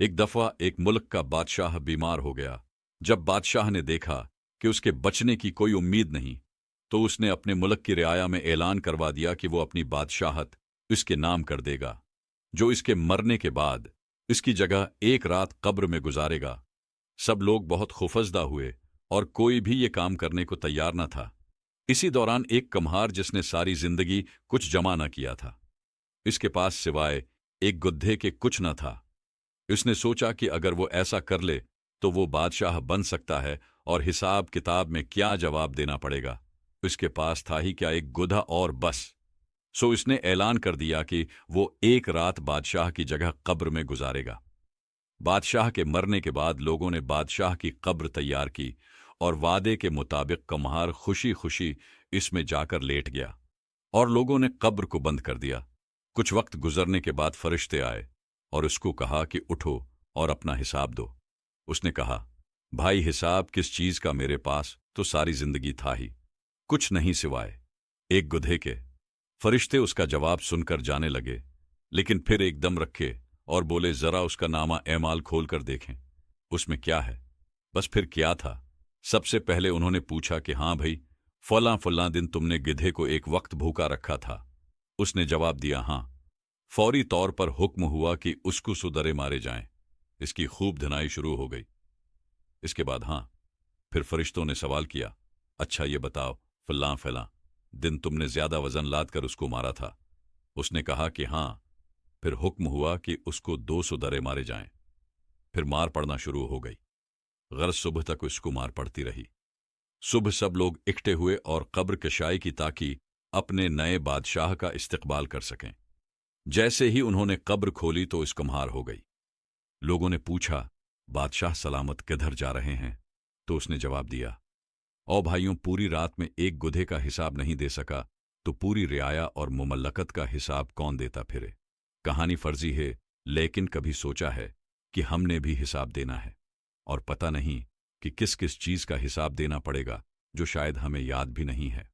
ایک دفعہ ایک ملک کا بادشاہ بیمار ہو گیا۔ جب بادشاہ نے دیکھا کہ اس کے بچنے کی کوئی امید نہیں تو اس نے اپنے ملک کی رعایا میں اعلان کروا دیا کہ وہ اپنی بادشاہت اس کے نام کر دے گا، جو اس کے مرنے کے بعد اس کی جگہ ایک رات قبر میں گزارے گا۔ سب لوگ بہت خوفزدہ ہوئے اور کوئی بھی یہ کام کرنے کو تیار نہ تھا۔ اسی دوران ایک کمہار جس نے ساری زندگی کچھ جمع نہ کیا تھا، اس کے پاس سوائے ایک گدھے کے کچھ نہ تھا۔ اس نے سوچا کہ اگر وہ ایسا کر لے تو وہ بادشاہ بن سکتا ہے اور حساب کتاب میں کیا جواب دینا پڑے گا۔ اس کے پاس تھا ہی کیا ایک گدھا اور بس۔ سو اس نے اعلان کر دیا کہ وہ ایک رات بادشاہ کی جگہ قبر میں گزارے گا۔ بادشاہ کے مرنے کے بعد لوگوں نے بادشاہ کی قبر تیار کی اور وعدے کے مطابق کمہار خوشی خوشی اس میں جا کر لیٹ گیا اور لوگوں نے قبر کو بند کر دیا۔ کچھ وقت گزرنے کے بعد فرشتے آئے اور اس کو کہا کہ اٹھو اور اپنا حساب دو۔ اس نے کہا، بھائی حساب کس چیز کا، میرے پاس تو ساری زندگی تھا ہی، کچھ نہیں سوائے ایک گدھے کے۔ فرشتے اس کا جواب سن کر جانے لگے، لیکن پھر ایک دم رکھے اور بولے، ذرا اس کا نامہ اعمال کھول کر دیکھیں، اس میں کیا ہے۔ بس پھر کیا تھا؟ سب سے پہلے انہوں نے پوچھا کہ ہاں بھائی، فلاں فلاں دن تم نے گدھے کو ایک وقت بھوکا رکھا تھا۔ اس نے جواب دیا ہاں۔ فوری طور پر حکم ہوا کہ اس کو سدرے مارے جائیں۔ اس کی خوب دھنائی شروع ہو گئی۔ اس کے بعد ہاں، پھر فرشتوں نے سوال کیا، اچھا یہ بتاؤ فلاں فلاں دن تم نے زیادہ وزن لاد کر اس کو مارا تھا؟ اس نے کہا کہ ہاں۔ پھر حکم ہوا کہ اس کو 200 درے مارے جائیں۔ پھر مار پڑنا شروع ہو گئی، غرض صبح تک اس کو مار پڑتی رہی۔ صبح سب لوگ اکٹھے ہوئے اور قبر کشائی کی تاکہ اپنے نئے بادشاہ کا استقبال کر سکیں۔ جیسے ہی انہوں نے قبر کھولی تو اس کمہار ہو گئی۔ لوگوں نے پوچھا، بادشاہ سلامت کدھر جا رہے ہیں؟ تو اس نے جواب دیا، او بھائیوں، پوری رات میں ایک گدھے کا حساب نہیں دے سکا تو پوری رعایا اور مملکت کا حساب کون دیتا پھرے؟ کہانی فرضی ہے، لیکن کبھی سوچا ہے کہ ہم نے بھی حساب دینا ہے اور پتہ نہیں کہ کس کس چیز کا حساب دینا پڑے گا جو شاید ہمیں یاد بھی نہیں ہے۔